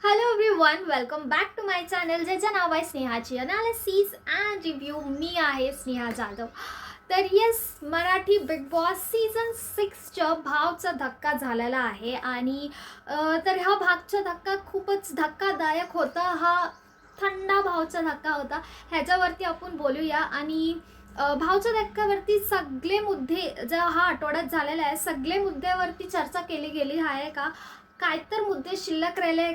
Hello everyone, welcome back to my channel ज्याचं नाव आहे स्नेहाची अनालिसिस अँड रिव्ह्यू. मी आहे स्नेहा जाधव. तर yes, Marathi Bigg Boss season 6च्या भावचा धक्का झालेला आहे आणि तर हा भागचा धक्का खूपच धक्कादायक होता. हा थंडा भावचा धक्का होता. ह्याच्यावरती आपण बोलूया आणि भावच्या धक्क्यावरती सगळे मुद्दे जो हा आठवड्यात झालेला आहे, सगळे मुद्द्यावरती चर्चा केली गेली आहे का, काय तर मुद्दे शिल्लक राहिले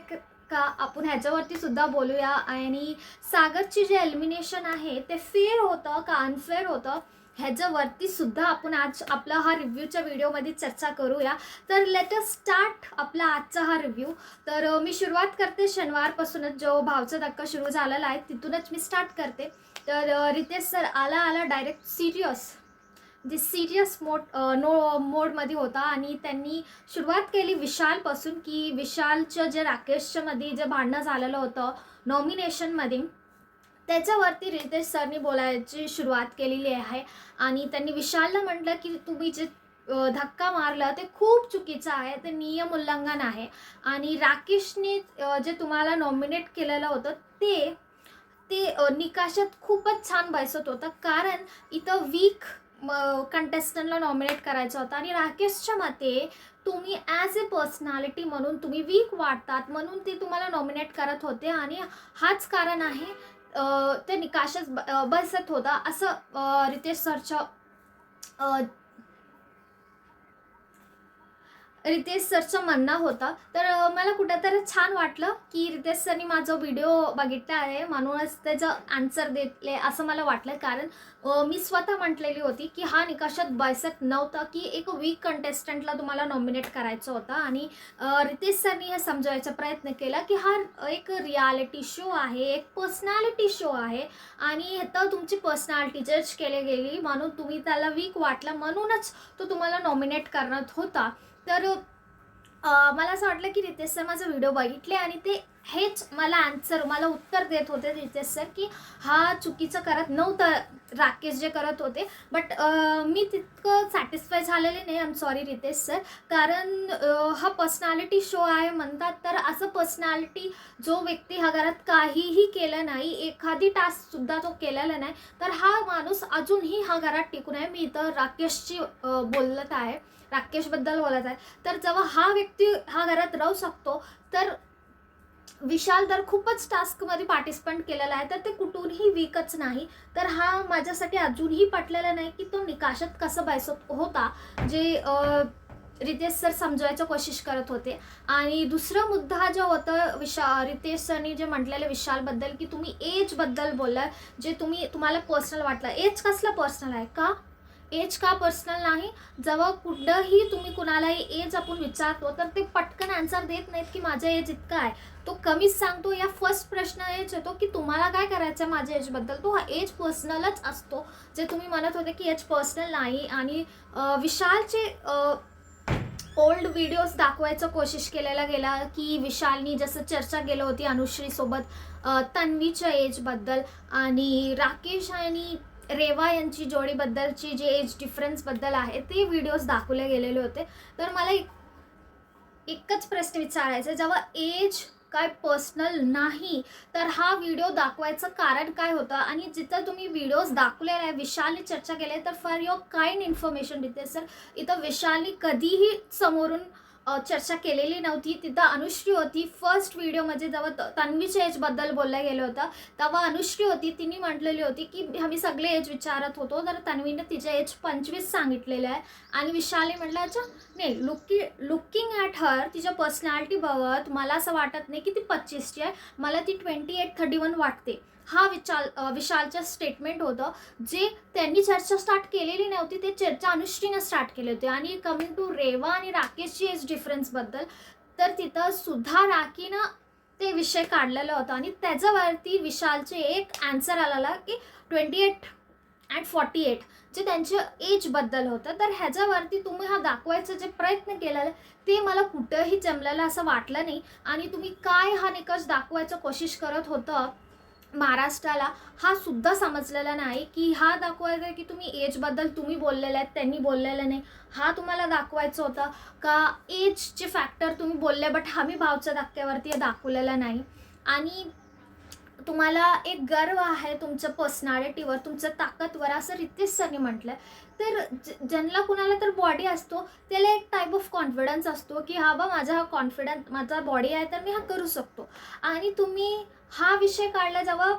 का, आपण ह्याच्यावरती सुद्धा बोलूया. आणि सागरची जे एलिमिनेशन आहे ते फेअर होतं का अनफेअर होतं, ह्याच्यावरती सुद्धा आपण आज आपला हा रिव्ह्यूच्या व्हिडिओमध्ये चर्चा करूया. तर लेट अस स्टार्ट आपला आजचा हा रिव्ह्यू. तर मी सुरुवात करते शनिवारपासूनच जो भावचा धक्का सुरू झालेला आहे तिथूनच मी स्टार्ट करते. तर रितेश सर आला डायरेक्ट सिरियस मोडमध्ये होता आणि त्यांनी सुरुवात केली विशालपासून, की विशालचं जे राकेशच्या मध्ये जे भांडणं झालेलं होतं नॉमिनेशनमध्ये, त्याच्यावरती रितेश सरनी बोलायची सुरुवात केलेली आहे. आणि त्यांनी विशालला म्हटलं की तुम्ही जे धक्का मारलं ते खूप चुकीचं आहे, ते नियम उल्लंघन आहे. आणि राकेशने जे तुम्हाला नॉमिनेट केलेलं होतं ते ते निकाशात खूपच छान बसत होतं, कारण इथं वीक कंटेस्टंटला नॉमिनेट करायचं होतं. आणि राकेशच्या मते तुम्ही ॲज अ पर्सनॅलिटी म्हणून तुम्ही वीक वाटतात म्हणून ते तुम्हाला नॉमिनेट करत होते आणि हाच कारण आहे ते निकाशात बसत होता, असं रितेश सरच्या रितेश सरचं म्हणणं होतं. तर मला कुठेतरी छान वाटलं की रितेश सरनी माझा व्हिडिओ बघितला आहे म्हणूनच त्याचं आन्सर देतले असं मला वाटलं. कारण मी स्वतः म्हटलेली होती की हा निकषात बसत नव्हता, की एक वीक कंटेस्टंटला तुम्हाला नॉमिनेट करायचं होतं. आणि रितेश सरनी हे समजवायचा प्रयत्न केला की हा एक रियालिटी शो आहे, एक पर्सनॅलिटी शो आहे आणि तर तुमची पर्सनॅलिटी जज केली गेली म्हणून तुम्ही त्याला वीक वाटलं म्हणूनच तो तुम्हाला नॉमिनेट करत होता. तर मला असं वाटलं की रितेश सर माझा व्हिडिओ बघितले आणि ते हेच मला उत्तर देत होते रितेश सर, की हा चुकीचं करत नव्हतं राकेश जे करत होते. बट मी तितकं सॅटिस्फाय झालेले नाही. I am sorry Ritesh sir, कारण हा पर्सनॅलिटी शो आहे म्हणतात, तर असं पर्सनॅलिटी जो व्यक्ती हा घरात काहीही केलं नाही, एखादी टास्कसुद्धा तो केलेला नाही, तर हा माणूस अजूनही हा घरात टिकून आहे. मी इथं राकेशची बोलत आहे, राकेशबद्दल बोलत आहे. तर जेव्हा हा व्यक्ती हा घरात राहू शकतो, तर विशाल तर खूपच टास्कमध्ये पार्टिसिपेंट केलेला आहे, तर ते कुठूनही वीकच नाही. तर हा माझ्यासाठी अजूनही पटलेला नाही की तो निकाशात कसं बसत होता, जे रितेश सर समजवायचं कोशिश करत होते. आणि दुसरा मुद्दा जो होता रितेश सरनी जे म्हटलेलं विशालबद्दल, की तुम्ही एजबद्दल बोलला, जे तुम्हाला पर्सनल वाटलं. एज कसलं पर्सनल आहे का? एज का पर्सनल नाही? जेव्हा कुठंही तुम्ही कुणालाही एज आपण विचारतो तर ते पटकन आन्सर देत नाहीत की माझं एज इतकं आहे, तो कमीच सांगतो. या फर्स्ट प्रश्न हेच येतो की तुम्हाला काय करायचं आहे माझ्या एजबद्दल. तो हा एज पर्सनलच असतो, जे तुम्ही म्हणत होते की एज पर्सनल नाही. आणि विशालचे ओल्ड व्हिडिओज दाखवायचं कोशिश केलेला गेला, की विशालनी जसं चर्चा केली होती अनुश्रीसोबत तन्वीच्या एजबद्दल आणि राकेश आणि रेवा यांची जोडीबद्दलची जे एज डिफरन्सबद्दल आहे ते व्हिडिओज दाखवले गेलेले होते. तर मला एकच प्रश्न विचारायचा, जेव्हा एज काय पर्सनल नाही तर हा व्हिडिओ दाखवायचं कारण काय होतं? आणि जिथं तुम्ही व्हिडिओज दाखवलेला आहे, विशालने चर्चा केली आहे, तर फॉर युअर काइंड इन्फॉर्मेशन देते सर, इथं विशालने कधीही समोरून चर्चा केलेली नव्हती. तिथं अनुश्री होती. फर्स्ट व्हिडिओमध्ये जेव्हा तन्वीच्या एजबद्दल बोललं गेलं होतं तेव्हा अनुश्री होती. तिने म्हटलेली होती की आम्ही सगळे एज विचारत होतो, तर तन्वीने तिचे एज 25 सांगितलेलं आहे. आणि विशालने म्हटलं अच्छा नाही, लुकिंग ॲट हर, तिच्या पर्सनॅलिटी बघत मला असं वाटत नाही की ती 25ची आहे, मला ती 28-31 वाटते. हा विशालचं स्टेटमेंट होतं, जे त्यांनी चर्चा स्टार्ट केलेली नव्हती, ते चर्चा अनुश्रीनं स्टार्ट केली होती. आणि कमिंग टू रेवा आणि राकेशची एज डिफरन्सबद्दल, तर तिथं सुद्धा राकीनं ते विषय काढलेला होता आणि त्याच्यावरती विशालचे एक आन्सर आलेला की 28 and 48, जे त्यांच्या एजबद्दल होतं. तर ह्याच्यावरती तुम्ही हा दाखवायचा जे प्रयत्न केलेला ते मला कुठंही जमलेलं असं वाटलं नाही. आणि तुम्ही काय हा निकष दाखवायचं कोशिश करत होतं महाराष्ट्राला हा सुद्धा समजलेला नाही की हा दाखवायचा की तुम्ही एजबद्दल तुम्ही बोललेले आहेत, त्यांनी बोललेलं नाही. हा तुम्हाला दाखवायचं होतं का एजचे फॅक्टर तुम्ही बोलले, बट आम्ही भावच्या धक्क्यावरती दाखवलेला नाही. आणि तुम्हाला एक गर्व आहे तुमच्या पर्सनॅलिटीवर, तुमच्या ताकदवर, असं रितेश सरनी म्हटलं. तर ज्यांना कुणाला तर बॉडी असतो त्याला एक टाईप ऑफ कॉन्फिडन्स असतो की हा बा माझा माझा बॉडी आहे तर मी हा करू शकतो. आणि तुम्ही हा विषय काढला, जेव्हा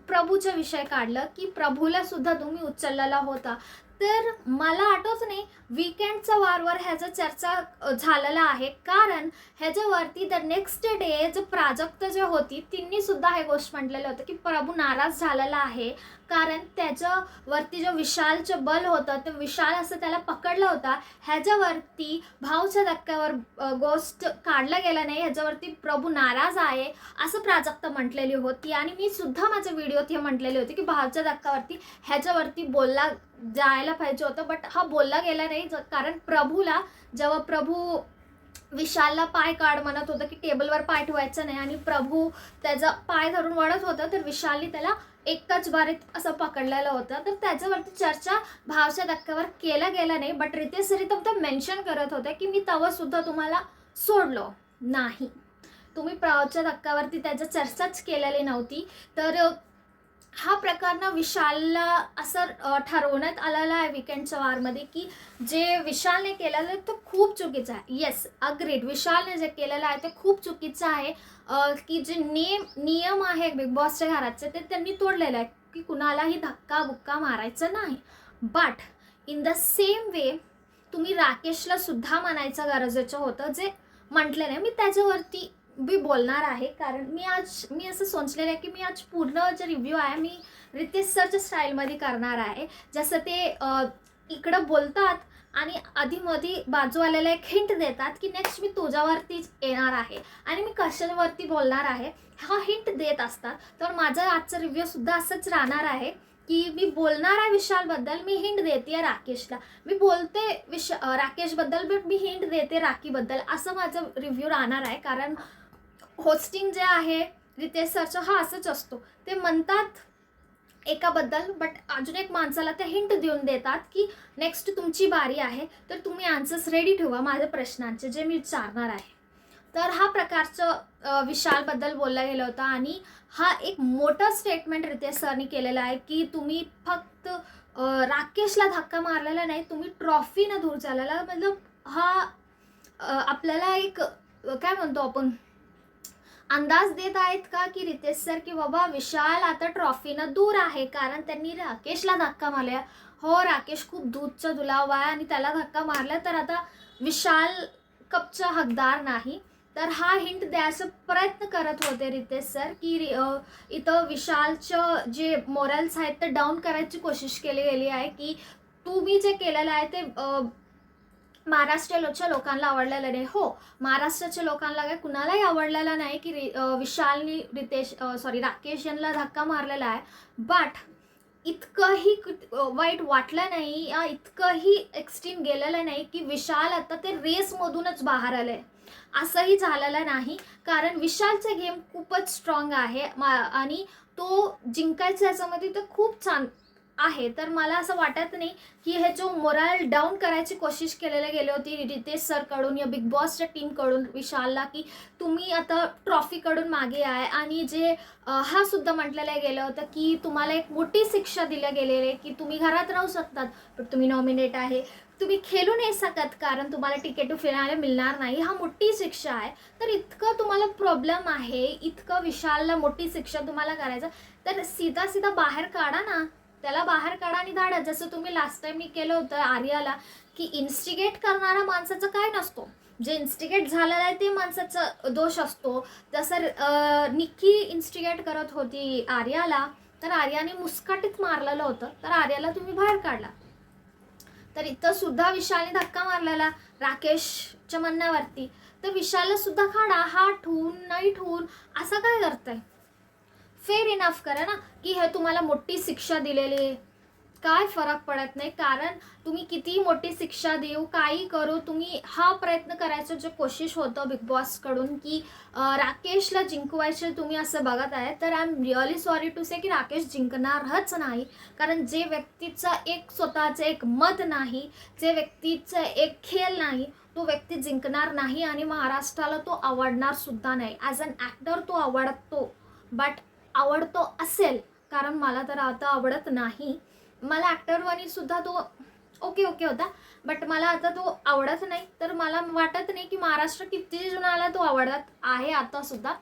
प्रभूचा विषय काढलं की प्रभूला सुद्धा तुम्ही उचललेला होता, तर मला आठवत नाही वीकेंडचा वारवर ह्याचं चर्चा झालेला आहे. कारण ह्याच्यावरती द नेक्स्ट डे जे प्राजक्त जे होती त्यांनी सुद्धा हे गोष्ट म्हटलेलं होतं की प्रभू नाराज झालेला आहे, कारण त्याच्यावरती जो विशालचं बल होतं ते विशाल असं त्याला पकडलं होता. ह्याच्यावरती भावच्या धक्क्यावर गोष्ट काढला गेला नाही, ह्याच्यावरती प्रभू नाराज आहे असं प्राजक्त म्हटलेली होती. आणि मी सुद्धा माझ्या व्हिडिओत हे म्हटलेले होते की भावच्या धक्क्यावरती ह्याच्यावरती बोलला जायला पाहिजे होतं, बट हा बोलला गेला नाही. कारण प्रभूला जेव्हा प्रभू विशालला पाय काढ म्हणत होतं की टेबलवर पाय ठेवायचं नाही, आणि प्रभू त्याचा पाय धरून वळत होता, तर विशालने त्याला एकाच बारीत असं पकडलेलं होतं. तर त्याच्यावरती चर्चा भावच्या धक्क्यावर केला गेला नाही, बट रितेश सर फक्त मेन्शन करत होते की मी तेव्हा सुद्धा तुम्हाला सोडलो नाही, तुम्ही भावच्या धक्क्यावरती त्याच्या चर्चाच केलेली नव्हती. तर हा प्रकार ना विशालला असं ठरवण्यात आलेला आहे वीकेंडच्या वारमध्ये की जे विशालने केलेलं आहे तो खूप चुकीचं आहे. येस, अग्रीड, विशालने जे केलेलं आहे ते खूप चुकीचं आहे. की जे नियम आहे बिग बॉसच्या घराचे ते त्यांनी तोडलेलं आहे की कुणालाही धक्का बुक्का मारायचं नाही. बट इन द सेम वे तुम्ही राकेशला सुद्धा म्हणायचं गरजेचं होतं, जे म्हटलं नाही. मी त्याच्यावरती मी बोलणार आहे, कारण मी असं सोचलेलं आहे की मी आज पूर्ण जे रिव्ह्यू आहे मी रितेश सरच्या स्टाईलमध्ये करणार आहे. जसं ते इकडं बोलतात आणि आधीमध्ये बाजूवाल्याला एक हिंट देतात की नेक्स्ट मी तुझ्यावरतीच येणार आहे आणि मी कशावरती बोलणार आहे हा हिंट देत असतात. तर माझा आजचा रिव्ह्यूसुद्धा असंच राहणार आहे की मी बोलणार आहे विशालबद्दल, मी हिंट देते आहे राकेशला, मी बोलते राकेशबद्दल बट मी हिंट देते राखीबद्दल, असं माझं रिव्ह्यू राहणार आहे. कारण होस्टिंग जे आहे रितेश सरचं हा असंच असतो, ते म्हणतात एकाबद्दल बट अजून एक माणसाला ते हिंट देऊन देतात की नेक्स्ट तुमची बारी आहे, तर तुम्ही आन्सर्स रेडी ठेवा माझ्या प्रश्नांचे जे मी विचारणार आहे. तर हा प्रकारचं विशालबद्दल बोलला गेलं होतं. आणि हा एक मोठा स्टेटमेंट रितेश सरनी केलेला आहे की तुम्ही फक्त राकेशला धक्का मारलेला नाही, तुम्ही ट्रॉफीनं दूर झालेला. मतलब हा आपल्याला एक काय म्हणतो आपण अंदाज देत आहेत का की रितेश सर की बाबा विशाल आता ट्रॉफीनं दूर आहे, कारण त्यांनी राकेशला धक्का मारला. हो, राकेश खूप दूधचा दुलाव आहे आणि त्याला धक्का मारला तर आता विशाल कपचा हकदार नाही. तर हा हिंट द्यायचा प्रयत्न करत होते रितेश सर की इथं विशालचं जे मोरल्स आहेत ते डाऊन करायची कोशिश केली गेली आहे की तुम्ही जे केलेलं आहे ते महाराष्ट्राच्या लोकांना आवडलेलं नाही. हो, महाराष्ट्राच्या लोकांना काय कुणालाही आवडलेलं नाही की विशालनी राकेश यांना धक्का मारलेला आहे. बट इतकंही वाईट वाटलं नाही या इतकंही एक्स्ट्रीम गेलेलं नाही की विशाल आता ते रेसमधूनच बाहेर आलं आहे, असंही झालेलं नाही. कारण विशालचे गेम खूपच स्ट्रॉंग आहे आणि तो जिंकायचा याच्यामध्ये तर खूप छान आहे. तर मला असं वाटत नाही की हे जो मोराल डाऊन करायची कोशिश केलेली गेली होती रितेश सरकडून या बिग बॉसच्या टीमकडून विशालला की तुम्ही आता ट्रॉफीकडून मागे आहे. आणि जे हा सुद्धा म्हटलेलं गेलं होतं की तुम्हाला एक मोठी शिक्षा दिल्या गेलेली आहे की तुम्ही घरात राहू शकतात पण तुम्ही नॉमिनेट आहे, तुम्ही खेळू नाही शकत कारण तुम्हाला तिकीट फिरायला मिळणार नाही, हा मोठी शिक्षा आहे. तर इतकं तुम्हाला प्रॉब्लेम आहे, इतकं विशालला मोठी शिक्षा तुम्हाला करायचं तर सीधा बाहेर काढा ना, त्याला बाहेर काढा आणि धाडा. जसं तुम्ही लास्ट टाइम मी केलं होतं आर्याला की इन्स्टिगेट करणारा माणसाचं काय नसतो, जे इन्स्टिगेट झालेलं आहे ते माणसाचा दोष असतो. जसं निक्की इन्स्टिगेट करत होती आर्याला तर आर्याने मुस्काटीत मारलेलं होतं तर आर्याला तुम्ही बाहेर काढला. तर इथं सुद्धा विशालने धक्का मारलेला राकेशच्या म्हणण्यावरती, तर विशालला सुद्धा काढा. हा ठेवून नाही ठेवून असं काय करताय, फेअर इनफ करा ना की हे तुम्हाला मोठी शिक्षा दिलेली काय फरक पडत नाही. कारण तुम्ही किती मोठी शिक्षा देऊ, काही करू, तुम्ही हा प्रयत्न करायचं जे कोशिश होतं बिग बॉसकडून की राकेशला जिंकवायचे तुम्ही असं बघत आहे. तर I am really sorry to say की राकेश जिंकणारच नाही. कारण जे व्यक्तीचं एक स्वतःचं एक मत नाही, जे व्यक्तीचं एक खेळ नाही, तो व्यक्ती जिंकणार नाही आणि महाराष्ट्राला तो आवडणार सुद्धा नाही. ॲज अन ॲक्टर तो आवडतो, बट आवडतो असेल, कारण मला तर आता आवडत नाही. मला ॲक्टरवानी सुद्धा तो ओके ओके होता, बट मला आता तो आवडत नाही. तर मला वाटत नाही की महाराष्ट्र किती जुनाला तो आवडत आहे आतासुद्धा.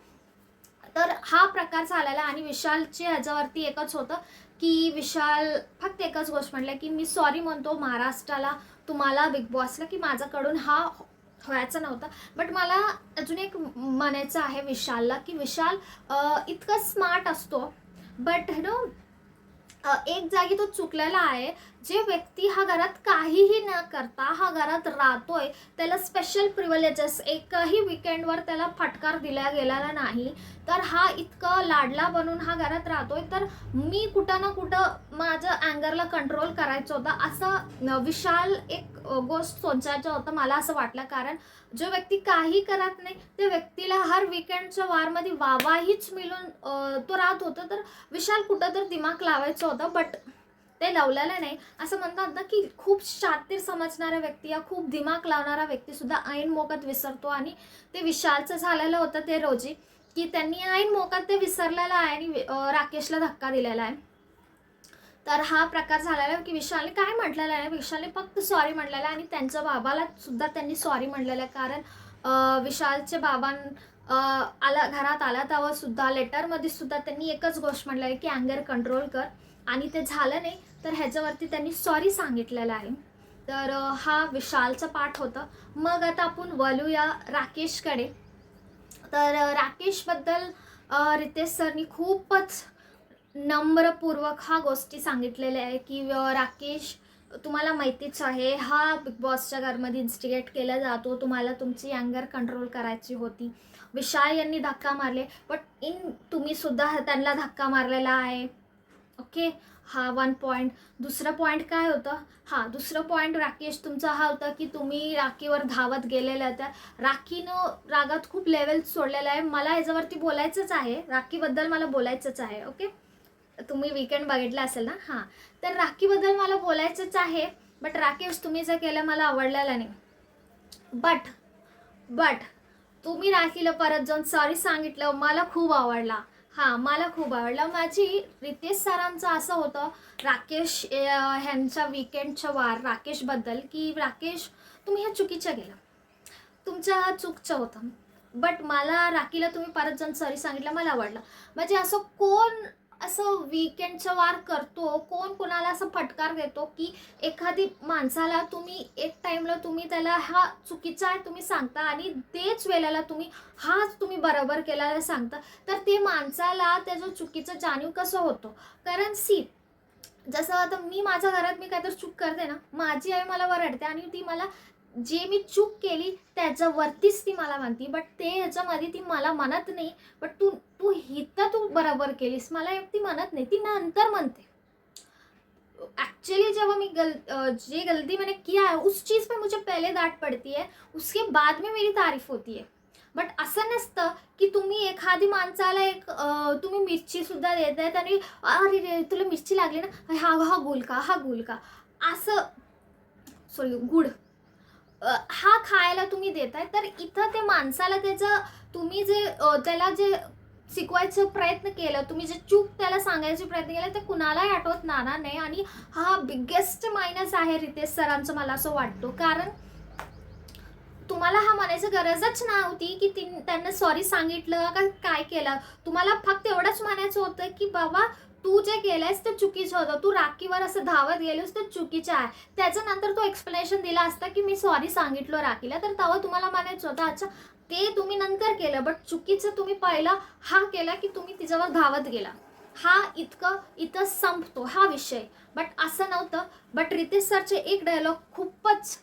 तर हा प्रकार झालेला. आणि विशालचे ह्याच्यावरती एकच होतं की विशाल फक्त एकच गोष्ट म्हटलं की मी सॉरी म्हणतो महाराष्ट्राला, तुम्हाला, बिग बॉसला, की माझ्याकडून हा व्हायचा नव्हता. बट मला अजून एक म्हणायचं आहे विशालला की विशाल इतका स्मार्ट असतो, बट नो एक जागी तो चुकलेला आहे. जे व्यक्ती हा घरात काहीही न करता हा घरात राहतोय, त्याला स्पेशल प्रिव्हिलेजेस, एकही विकेंडवर त्याला फटकार दिला गेलेला नाही. तर हा इतकं लाडला बनून हा घरात राहतोय. तर मी कुठं ना कुठं माझं अँगरला कंट्रोल करायचं होतं, असं विशाल एक गोष्ट सोचायचं होतं मला असं वाटलं. कारण जो व्यक्ती काही करत नाही त्या व्यक्तीला हर विकेंडच्या वारमध्ये वावाहीच मिळून तो राहत होता. तर विशाल कुठं तर दिमाग लावायचं होतं, बट ते लावलेलं नाही. असं म्हणतात ना की खूप शातीर समजणारा व्यक्ती या खूप दिमाग लावणारा व्यक्तीसुद्धा ऐन मोकात विसरतो. आणि ते विशालचं झालेलं होतं ते रोजी की त्यांनी ऐन मोकात ते विसरलेलं आहे आणि राकेशला धक्का दिलेला आहे. तर हा प्रकार झालेला आहे की विशालने काय म्हटलेलं आहे, विशालने फक्त सॉरी म्हटलेलं आहे. आणि त्यांच्या बाबाला सुद्धा त्यांनी सॉरी म्हटलेलं आहे. कारण विशालचे बाबां घरात आला तेव्हा सुद्धा लेटरमध्ये सुद्धा त्यांनी एकच गोष्ट म्हटलं आहे की अँगर कंट्रोल कर, आणि ते झालं नाही. तर ह्याच्यावरती त्यांनी सॉरी सांगितलेलं आहे. तर हा विशालचा पाठ होतं. मग आता आपण वळूया राकेशकडे. तर राकेशबद्दल रितेश सरनी खूपच नम्रपूर्वक हा गोष्टी सांगितलेल्या आहे की राकेश, तुम्हाला माहितीच आहे हा बिग बॉसच्या घरमध्ये इन्स्टिगेट केला जातो, तुम्हाला तुमची अँगर कंट्रोल करायची होती. विशाल यांनी धक्का मारले, बट तुम्ही सुद्धा त्यांना धक्का मारलेला आहे. ओके, हा वन पॉईंट. दुसरं पॉईंट काय होतं, दुसरं पॉईंट राकेश तुमचा हा होता की तुम्ही राखीवर धावत गेलेल्या त्या राखीनं रागात खूप लेवल सोडलेला आहे. मला ह्याच्यावरती बोलायचंच आहे, राखीबद्दल मला बोलायचंच आहे. ओके, तुम्ही वीकेंड बघितला असेल ना. तर राखीबद्दल मला बोलायचंच आहे. बट राकेश, तुम्ही जे केलं मला आवडलेलं नाही. बट तुम्ही राखीला परत जाऊन सॉरी सांगितलं, मला खूप आवडला. मला खूप आवडलं. माझी रितेश सरांचं असं होतं राकेश ह्यांच्या वीकेंडच्या वार राकेशबद्दल की राकेश, तुम्ही ह्या चुकीचं केलं, तुमचं हा चुकचं होतं. बट मला राखीला तुम्ही परत जाऊन सॉरी सांगितलं, मला आवडलं. म्हणजे असं कोण असं वीकेंडच्या वार करतो, कोण कोणाला असं फटकार देतो की एखादी माणसाला तुम्ही एक टाईमला तुम्ही त्याला हा चुकीचा आहे तुम्ही सांगता, आणि तेच वेळेला तुम्ही बरोबर केल्याला सांगता. तर ते माणसाला त्याचं चुकीचं जाणीव कसं होतं. कारण जसं आता मी माझ्या घरात मी काहीतरी चूक करते ना, माझी आई मला वरडते आणि ती मला जे मी चूक केली त्याच्यावरतीच ती मला म्हणते. बट ते ह्याच्यामध्ये ती मला म्हणत नाही, बट तू तू तू बरोबर केलीस, मला ती म्हणत नाही, ती नंतर म्हणते. एक्चुअली जब ये गलती मैंने किया है उस चीज़ पे मुझे पहले डांट पड़ती है, उसके बाद में मेरी तारीफ होती है. बट असं नसतं की तुम्ही एखादी माणसाला तुम्ही मिरचीसुद्धा देत आहेत आणि अरे रे तुला मिरची लागली ना, हा गुल का असं, सॉरी गुड, हा खायला तुम्ही देताय. तर इथं ते माणसाला तुम्ही जे त्याला जे शिकवायचा प्रयत्न केलं, तुम्ही जे चूक त्याला सांगायचा प्रयत्न केला, ते कुणालाही आठवत नाही. आणि हा बिगेस्ट मायनस आहे रितेश सरांचं, मला असं वाटतं. कारण तुम्हाला हा म्हणायची गरजच नव्हती की त्यांना सॉरी सांगितलं का काय केलं. तुम्हाला फक्त एवढंच म्हणायचं होतं की बाबा तू जे केलंयस ते चुकीचं होतं, तू राखीवर असं धावत गेलीस ते चुकीचं आहे. त्याच्यानंतर तो एक्सप्लेनेशन दिला असता की मी सॉरी सांगितलं राखीला, तर तेव्हा तुम्हाला म्हणायचं होतं अच्छा ते तुम्ही नंतर केलं, बट चुकीचं तुम्ही पहिला केला की तुम्ही तिच्यावर धावत गेला. इथं संपतो हा विषय. बट असं नव्हतं. बट रितेश सरचे एक डायलॉग खूपच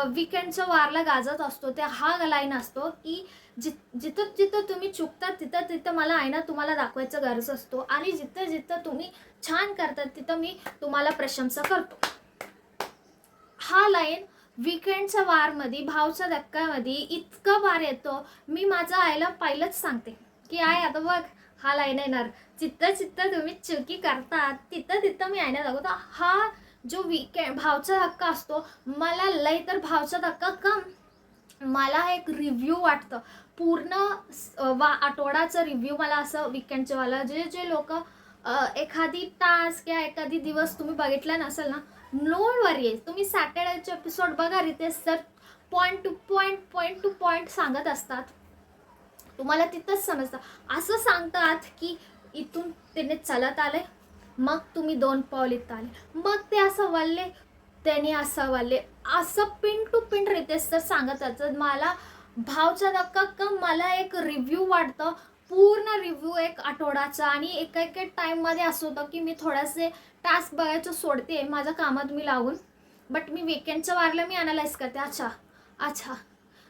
विकेंडच्या वारला गाजत असतो ते हा लाईन असतो की जिथं जिथं तुम्ही चुकतात तिथं तिथं मला आहे ना तुम्हाला दाखवायचं गरज असतो, आणि जिथं जिथं तुम्ही छान करतात तिथं मी तुम्हाला प्रशंसा करतो. हा लाईन विकेंडच्या वारमध्ये, भावच्या धक्क्यामध्ये इतकं वार येतो. मी माझ्या आईला पहिलंच सांगते की आई आता बघ हा लाईन येणार, जिथं जिथं तुम्ही चुकी करतात तिथं तिथं मी आईने दाखवतो. हा जो भावचा धक्का असतो, मला लय तर भावचा धक्का कम, मला एक रिव्ह्यू वाटतं पूर्ण आठवड्याचं रिव्ह्यू मला असं विकेंडचे वाला जे जे लोक एखादी टास्क किंवा एखादी दिवस तुम्ही बघितला नसेल ना, नो वरी, तुम्ही सॅटर्डेचे एपिसोड बघा, Ritesh sir point to point सांगत असतात, तुम्हाला तिथंच समजतं. असं सांगतात की इथून त्याने चालत आले, मग तुम्ही 2 पाऊल इथं आले, मग ते असं वळले, त्याने असं वळले, असं pin to pin Ritesh sir सांगत असतात. मला भावचा धक्का का मला एक रिव्ह्यू वाटतं, पूर्ण रिव्ह्यू एक आठवड्याचा, आणि एका टाईममध्ये असं होतं की मी थोडेसे टास्क बघायचं सोडते माझ्या कामात मी लागून, बट मी विकेंडच्या वारला मी अनालाइज करते, अच्छा अच्छा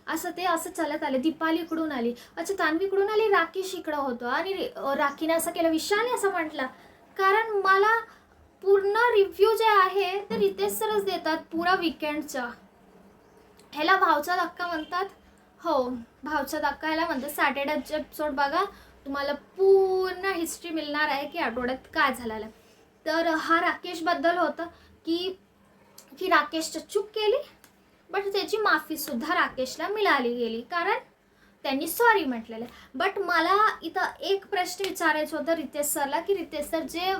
असं ते असं चालत आले. दीपाली इकडून आली, अच्छा तान्वी इकडून आली, राकेश इकडं होतं, आणि राखीने असं केलं, विशालने असं म्हटलं. कारण मला पूर्ण रिव्ह्यू जे आहे ते रितेश सरच देतात पुरा विकेंडचा. ह्याला भावचा धक्का म्हणतात. हो, भावचा धक्का ह्याला म्हणतात. सॅटर्डेचे एपिसोड बघा, तुम्हाला पूर्ण हिस्ट्री मिळणार आहे की आठवड्यात काय झालेलं. तर हा राकेशबद्दल होतं की की राकेशचं चूक केली, बट त्याची माफीसुद्धा राकेशला मिळाली गेली, कारण त्यांनी सॉरी म्हटलेलं. बट मला इथं एक प्रश्न विचारायचं होतं रितेश सरला, की रितेश सर जे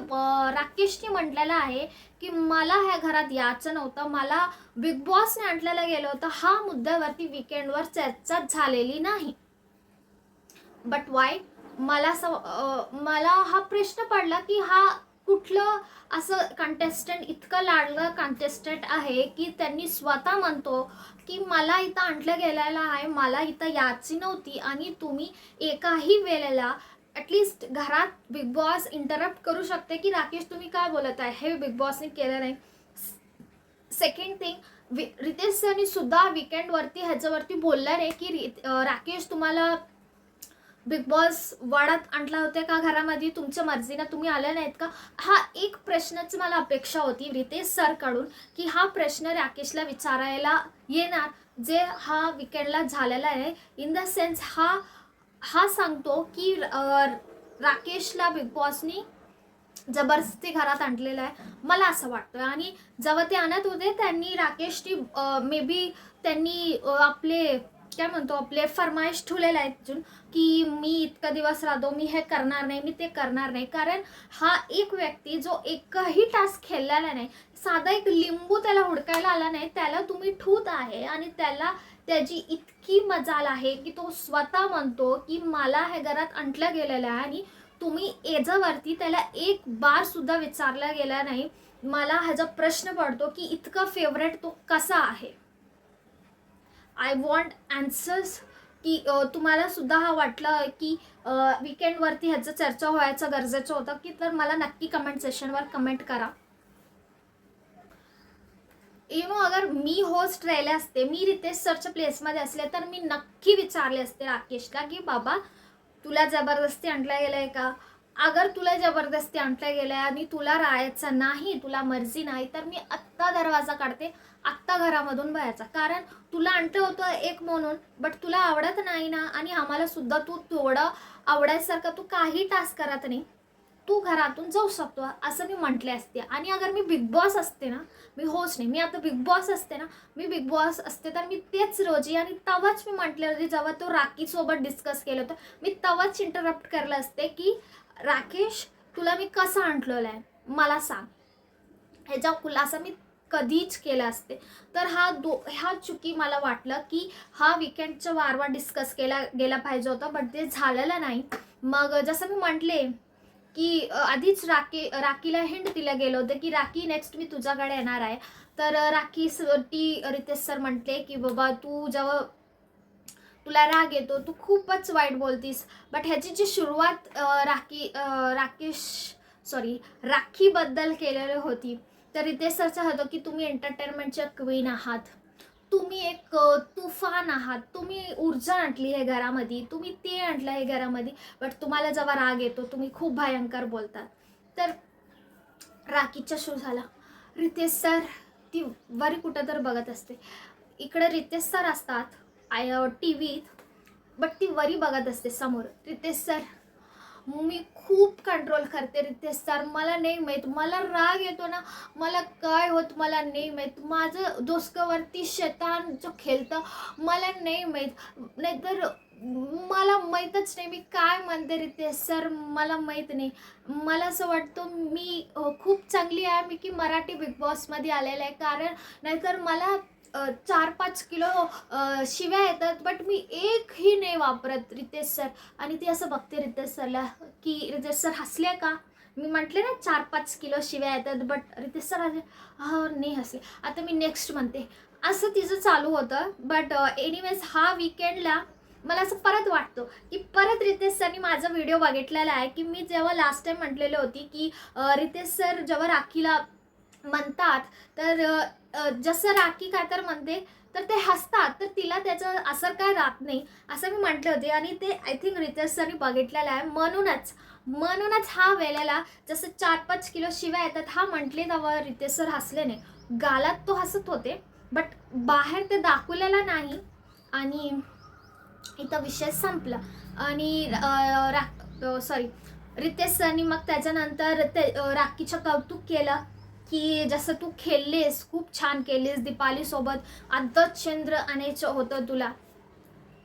राकेशने म्हटलेलं आहे की मला ह्या घरात यायचं नव्हतं, मला बिग बॉसने आणलेलं गेलं होतं, हा मुद्द्यावरती विकेंडवर चर्चा झालेली नाही, बट वाय? मला हा प्रश्न पडला की हा कुठलं असं कंटेस्टंट, इतकं लाडलं कंटेस्टंट आहे की त्यांनी स्वतः म्हणतो की मला इथं आणलं गेलेलं आहे, मला इथं यायची नव्हती, आणि तुम्ही एकाही वेळेला ॲटलिस्ट घरात बिग बॉस इंटरप्ट करू शकते की राकेश तुम्ही काय बोलत आहे, हे बिग बॉसने केलं नाही. सेकंड थिंग, रितेश सरनी सुद्धा विकेंडवरती ह्याच्यावरती बोललं नाही की राकेश तुम्हाला बिग बॉस वाड्यात आणला होते का घरामध्ये, तुमच्या मर्जीनं तुम्ही आले नाहीत का? हा एक प्रश्नाची मला अपेक्षा होती रितेश सरकडून, की हा प्रश्न राकेशला विचारायला येणार, जे हा विकेंडला झालेला आहे. इन द सेन्स हा सांगतो की राकेशला बिग बॉसनी जबरदस्ती घरात आणलेलं आहे, मला असं वाटतं. आणि जेव्हा ते आणत होते त्यांनी राकेशची मे बी त्यांनी आपले काय म्हणतो आपले फरमाईश ठेवलेले आहेत अजून, की मी इतका दिवस राहतो, मी हे करणार नाही, मी ते करणार नाही. कारण हा एक व्यक्ती जो एकही टास्क खेळलेला नाही, साधा एक लिंबू त्याला हुडकायला आला नाही, त्याला तुम्ही ठूत आहे, आणि त्याला त्याची इतकी मजाल आहे की तो स्वतः म्हणतो की मला हे घरात आणलं गेलेलं आहे, आणि तुम्ही याच्यावरती त्याला एक बार सुद्धा विचारला गेला नाही. मला ह्याचा प्रश्न पडतो की इतका फेवरेट तो कसा आहे. आय वॉन्ट ॲन्सर्स, की तुम्हाला सुद्धा हा वाटलं की विकेंडवरती ह्याचं चर्चा व्हायचं गरजेचं होतं की, तर मला नक्की कमेंट सेशनवर कमेंट करा. अगर मी होस्ट राहिले असते, मी रितेश सरच्या प्लेसमध्ये असले, तर मी नक्की विचारले असते राकेशला की बाबा तुला जबरदस्ती आणलं गेलं आहे का? अगर तुला जबरदस्ती आणलं गेलं आहे आणि तुला राहायचं नाही, तुला मर्जी नाही, तर मी आत्ता दरवाजा काढते, आत्ता घरामधून बाहेरचा. कारण तुला आणलं होतं एक म्हणून, बट तुला आवडत नाही ना, आणि आम्हाला सुद्धा तू थोडं आवडायसारखं तू काही टास्क करत नाही, तू घरातून जाऊ शकतो, असं मी म्हटले असते. आणि अगर मी बिग बॉस असते ना, मी होस्ट नाही, मी आता बिग बॉस असते ना, मी बिग बॉस असते तर मी तेच रोजी, आणि तवाच मी म्हटले होते जेव्हा तो राखीसोबत डिस्कस केलं होतं, मी तवाच इंटरप्ट करलं असते की राकेश तुला मी कसं आणलेलं आहे मला सांग, ह्याच्या खुलासा मी कधीच केला असते. तर ह्या चुकी मला वाटलं की हा विकेंडच्या वारंवार डिस्कस केला गेला पाहिजे होता, बट ते झालेलं नाही. मग जसं मी म्हटले की आधीच राखीला हिंट दिलं गेलं होतं की राखी नेक्स्ट मी तुझ्याकडे येणार आहे. तर राखीसाठी रितेश सर म्हटले की बाबा तू जेव्हा तुला राग येतो, तू खूपच वाईट बोलतीस, बट ह्याची जी सुरुवात राखीबद्दल केलेली होती, तर रितेश सरचं होतं की तुम्ही एंटरटेनमेंटच्या क्वीन आहात, तुम्ही एक तुफान आहात, तुम्ही ऊर्जा आणली आहे घरामध्ये, तुम्ही ते आणलं आहे घरामध्ये, बट तुम्हाला जेव्हा राग येतो तुम्ही खूप भयंकर बोलतात. तर राखीचा शो झाला. रितेश सर ती वरी कुठं तर बघत असते, इकडे रितेश सर असतात टी व्हीत, बट ती वरी बघत असते समोर. रितेश सर, मी खूप कंट्रोल करते रितेश सर, मला नाही माहीत, मला राग येतो ना, मला काय होत मला नाही माहीत, माझं डोसक्यावरती शैतान जो खेळतं मला नाही माहीत, नाहीतर मला माहीतच नाही मी काय म्हणते रितेश सर, मला माहीत नाही. मला असं वाटतं मी खूप चांगली आहे मी की मराठी बिग बॉसमध्ये आलेलं आहे, कारण नाहीतर मला 4-5 किलो शिव्या येतात, बट मी एकही नाही वापरत रितेश सर. आणि ती असं बघते रितेश सरला की रितेश सर हसले का. मी म्हटले ना 4-5 किलो शिव्या येतात, बट रितेश सर हसले, हा नाही हसले, आता मी नेक्स्ट म्हणते. असं तिचं चालू होतं. बट एनिवेज हा विकेंडला मला असं परत वाटतं की परत रितेश सरनी माझा व्हिडिओ बघितलेला आहे, की मी जेव्हा लास्ट टाईम म्हटलेली होती की रितेश सर जेव्हा राखीला म्हणतात तर जसं राखी काय तर म्हणते तर ते हसतात, तर तिला त्याचं असर काय राहत नाही असं मी म्हटले होते. आणि ते आय थिंक रितेश सरनी बघितलेलं आहे, म्हणूनच हा वेळेला जसं 4-5 किलो शिव्या येतात हा म्हटले तेव्हा रितेश सर हसले नाही. गालात तो हसत होते, बट बाहेर ते दाखवलेला नाही. आणि इथं विषय संपला. आणि सॉरी रितेश सरनी मग त्याच्यानंतर ते राखीचं कौतुक केलं की जसं तू खेळलीस, खूप छान केलीस दीपालीसोबत, आदत चंद्र आणायचं होतं तुला.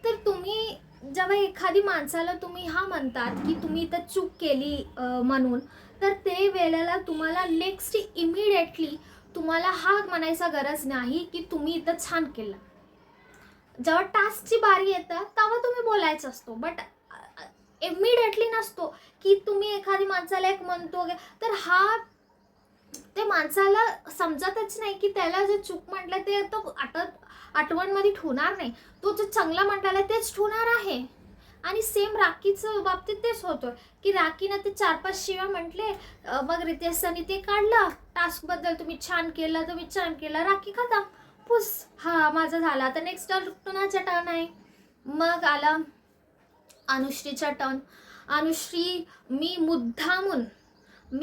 तर तुम्ही जेव्हा एखादी माणसाला तुम्ही हा म्हणतात की तुम्ही इथं चूक केली म्हणून, तर ते वेळेला तुम्हाला नेक्स्ट इमिडिएटली तुम्हाला हा म्हणायचा गरज नाही की तुम्ही इथं छान केलं. जेव्हा टास्कची बारी येतं तेव्हा तुम्ही बोलायचं असतो, बट इमिडिएटली नसतो की तुम्ही एखादी माणसाला एक म्हणतो तर हा ते माणसाला समजतच नाही की त्याला जे चूक म्हटलं ते तो आठवणमध्ये ठेवणार नाही, तो जे चांगला म्हटलेला तेच ठेवणार आहे. आणि सेम राखीचं बाबतीत तेच होतं की राखीनं ते 4-5 शिव्या म्हटले, मग रितेश सरनी ते काढलं, टास्कबद्दल तुम्ही छान केलं, राखी खतम, पुस, हा माझं झालं. आता नेक्स्ट टर्नाचा टर्न आहे. मग आला अनुश्रीचा टर्न. अनुश्री मी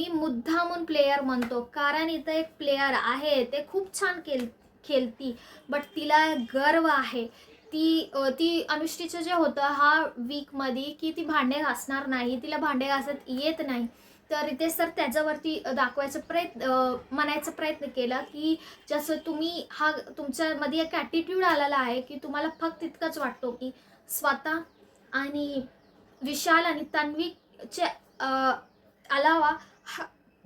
मुद्दामून प्लेयर म्हणतो, कारण इथं एक प्लेयर आहे ते खूप छान खेळती, बट तिला गर्व आहे. ती अनुश्रीचं जे होतं हा वीकमध्ये की ती भांडे घासणार नाही, तिला भांडे घासत येत नाही. तर रितेश सर त्याच्यावरती म्हणायचा प्रयत्न केला की जसं तुम्ही तुमच्यामध्ये एक ॲटिट्यूड आलेला आहे की तुम्हाला फक्त इतकंच वाटतो की स्वतः आणि विशाल आणि तन्वीचे अलावा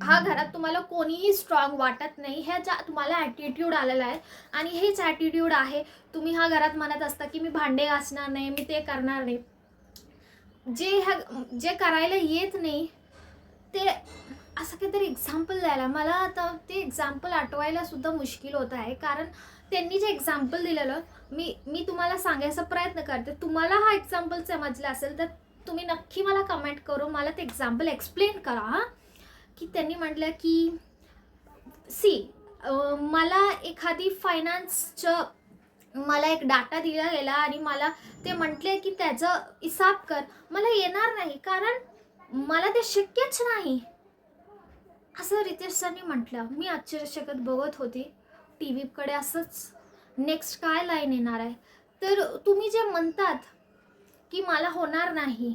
हा घरात तुम्हाला कोणीही स्ट्रॉंग वाटत नाही, ह्याचा तुम्हाला ॲटिट्यूड आलेला आहे. आणि हेच ॲटिट्यूड आहे तुम्ही हा घरात म्हणत असता की मी भांडे घासणार नाही, मी ते करणार नाही. जे करायला येत नाही ते असं काहीतरी एक्झाम्पल द्यायला मला आता ते एक्झाम्पल आठवायला सुद्धा मुश्किल होत आहे, कारण त्यांनी जे एक्झाम्पल दिलेलं मी तुम्हाला सांगायचा प्रयत्न करते. तुम्हाला हा एक्झाम्पल समजला असेल तर तुम्ही नक्की मला कमेंट करून मला ते एक्झाम्पल एक्सप्लेन करा. हां, की त्यांनी म्हटलं की मला एखादी फायनान्सचं मला एक डाटा दिला गेला आणि मला ते म्हटले की त्याचं हिसाब कर, मला येणार नाही कारण मला ते शक्यच नाही असं रितेश सरनी म्हटलं. मी आश्चर्यचकित बघत होती टी व्हीकडे, असंच नेक्स्ट काय लाईन येणार आहे. तर तुम्ही जे म्हणतात की मला होणार नाही,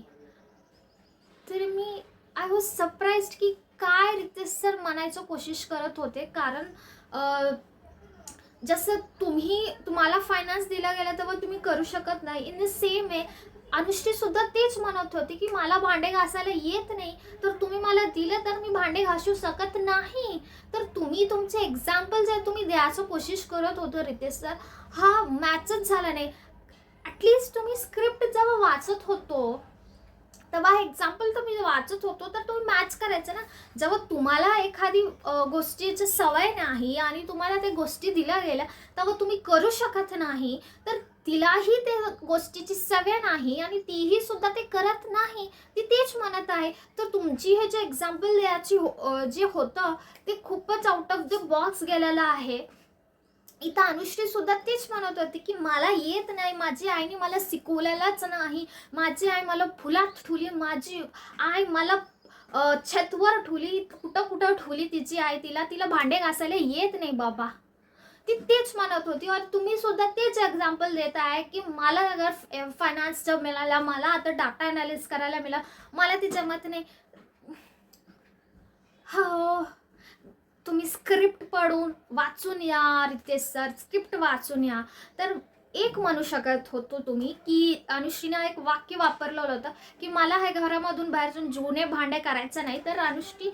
तर मी आय वॉज सरप्राईज्ड की काय रितेश सर म्हणायचं कोशिश करत होते. कारण जसं तुम्हाला फायनान्स दिला गेला तेव्हा तुम्ही करू शकत नाही, in the same way Anushree सुद्धा तेच म्हणत होती की मला भांडे घासायला येत नाही, तर तुम्ही मला दिलं तर मी भांडे घासू शकत नाही. तर तुम्ही तुमचे एक्झाम्पल जे तुम्ही द्यायचं कोशिश करत होतो रितेश सर, हा मॅचच झाला नाही. ॲटलिस्ट तुम्ही स्क्रिप्ट जेव्हा वाचत होतो तेव्हा एक्झाम्पल तुम्ही वाचत होतो तर तुम्ही मॅच करायचं ना. जेव्हा तुम्हाला एखादी गोष्टीची सवय नाही आणि तुम्हाला त्या गोष्टी दिल्या गेल्या तेव्हा तुम्ही करू शकत नाही, तर तिलाही त्या गोष्टीची सवय नाही आणि तीही सुद्धा ते करत नाही, ती तेच म्हणत आहे. तर तुमची हे जे एक्झाम्पल द्यायची जे होतं ते खूपच आउट ऑफ द बॉक्स गेलेलं आहे. इथं अनुश्री सुद्धा तेच म्हणत होती की मला येत नाही, माझी आईने मला शिकवलेलंच नाही, माझी आई मला फुलात ठुली, माझी आई मला छतवर ठुली, कुठं कुठं ठुली तिची आई, तिला भांडे घासायला येत नाही बाबा. ती तेच म्हणत होती. और तुम्ही सुद्धा तेच एक्झाम्पल देत आहे की मला अगर फायनान्स जॉब मिळाला, मला आता डाटा अनालिसिस करायला मिळाला, मला ती जमत नाही. हो, तुम्ही स्क्रिप्ट पढून वाचून या रितेश सर, स्क्रिप्ट वाचून या. तर एक म्हणू शकत होतो तुम्ही की अनुश्रीनं एक वाक्य वापरलं होतं की मला हे घरामधून बाहेर जाऊन जुने भांडे करायचं नाही. तर अनुश्री